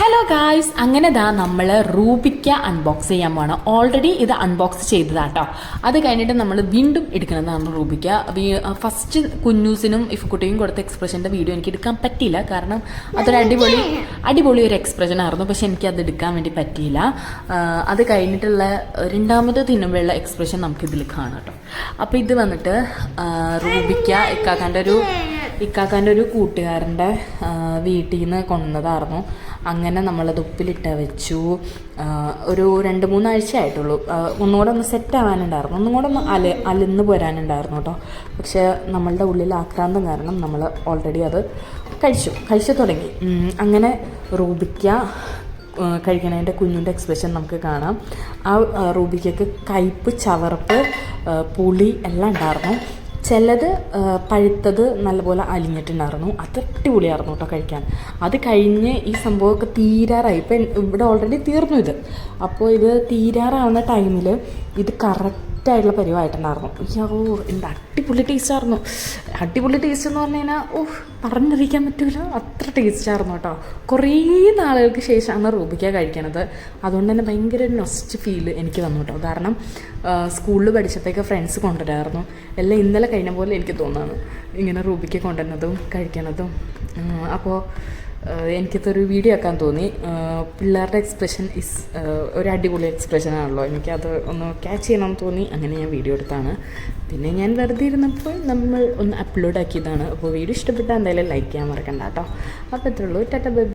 Hello guys, അങ്ങനെ നമ്മൾ റൂബിക്ക unbox ചെയ്യാൻ പോകണം. ഓൾറെഡി ഇത് അൺബോക്സ് ചെയ്തതാട്ടോ. അത് കഴിഞ്ഞിട്ട് നമ്മൾ വീണ്ടും എടുക്കുന്നതാണ് റൂബിക്ക. ഫസ്റ്റ് കുഞ്ഞൂസിനും ഇഫ്കുട്ടിയും കൊടുത്ത എക്സ്പ്രഷൻ്റെ വീഡിയോ എനിക്ക് എടുക്കാൻ പറ്റിയില്ല, കാരണം അതൊരു അടിപൊളി ഒരു എക്സ്പ്രഷൻ ആയിരുന്നു. പക്ഷെ എനിക്കത് എടുക്കാൻ വേണ്ടി പറ്റിയില്ല. അത് കഴിഞ്ഞിട്ടുള്ള രണ്ടാമത് തിന്നുമ്പോഴുള്ള എക്സ്പ്രഷൻ നമുക്കിതിൽ കാണാം കേട്ടോ. അപ്പോൾ ഇത് വന്നിട്ട് റൂബിക്ക ഇക്കാക്കാൻ്റെ ഒരു കൂട്ടുകാരൻ്റെ വീട്ടിൽ നിന്ന് കൊണ്ടുവന്നതായിരുന്നു. അങ്ങനെ നമ്മളത് ഉപ്പിലിട്ട് വെച്ചു. ഒരു 2-3 ആഴ്ച ആയിട്ടുള്ളൂ. ഒന്നുകൂടെ ഒന്ന് സെറ്റ് ആവാനുണ്ടായിരുന്നു, ഒന്നുകൂടെ ഒന്ന് അലന്ന് പോരാനുണ്ടായിരുന്നു കേട്ടോ. പക്ഷേ നമ്മളുടെ ഉള്ളിൽ ആക്രാന്തം കാരണം നമ്മൾ ഓൾറെഡി അത് കഴിച്ചു തുടങ്ങി. അങ്ങനെ റൂബിക്ക കഴിക്കണതിൻ്റെ കുഞ്ഞിൻ്റെ എക്സ്പ്രഷൻ നമുക്ക് കാണാം. ആ റൂബിക്കയ്ക്ക് കയ്പ്പ്, ചവർപ്പ്, പുളി എല്ലാം ഉണ്ടായിരുന്നു. ചിലത് പഴുത്തത് നല്ലപോലെ അലിഞ്ഞിട്ടുണ്ടായിരുന്നു. അത് അടിപൊളിയായിരുന്നു കേട്ടോ കഴിക്കാൻ. അത് കഴിഞ്ഞ് ഈ സംഭവമൊക്കെ തീരാറായി. ഇപ്പം ഇവിടെ ഓൾറെഡി തീർന്നു ഇത്. അപ്പോൾ ഇത് തീരാറാവുന്ന ടൈമിൽ ഇത് കറക്റ്റായിട്ടുള്ള പരിവായിട്ടുണ്ടായിരുന്നു. അയ്യോ, എന്താ അടിപൊളി ടേസ്റ്റായിരുന്നു. അടിപൊളി ടേസ്റ്റ് എന്ന് പറഞ്ഞു കഴിഞ്ഞാൽ പറഞ്ഞറിയിക്കാൻ പറ്റില്ല, അത്ര ടേസ്റ്റായിരുന്നു കേട്ടോ. കുറേ നാളുകൾക്ക് ശേഷമാണ് റൂബിക്ക കഴിക്കണത്. അതുകൊണ്ട് തന്നെ ഭയങ്കര ഒരു നൊസ്റ്റ് ഫീൽ എനിക്ക് വന്നു കേട്ടോ. കാരണം സ്കൂളിൽ പഠിച്ചപ്പോഴൊക്കെ ഫ്രണ്ട്സ് കൊണ്ടുവരായിരുന്നു. എല്ലാം ഇന്നലെ കഴിഞ്ഞ പോലെ എനിക്ക് തോന്നുന്നു ഇങ്ങനെ റൂബിക്ക കൊണ്ടുവരുന്നതും കഴിക്കണതും. അപ്പോൾ എനിക്കതൊരു വീഡിയോ ആക്കാൻ തോന്നി. പിള്ളേരുടെ എക്സ്പ്രഷൻ ഒരു അടിപൊളി എക്സ്പ്രഷനാണല്ലോ. എനിക്കത് ഒന്ന് ക്യാച്ച് ചെയ്യണമെന്ന് തോന്നി. അങ്ങനെ ഞാൻ വീഡിയോ എടുത്താണ്. പിന്നെ ഞാൻ വെറുതെ ഇരുന്നപ്പോൾ നമ്മൾ ഒന്ന് അപ്ലോഡ് ആക്കിയതാണ്. അപ്പോൾ വീഡിയോ ഇഷ്ടപ്പെട്ടാൽ എന്തായാലും ലൈക്ക് ചെയ്യാൻ മറക്കണ്ട കേട്ടോ. അപ്പോൾ അത്രേ ഉള്ളൂ. ടാറ്റ ബൈ.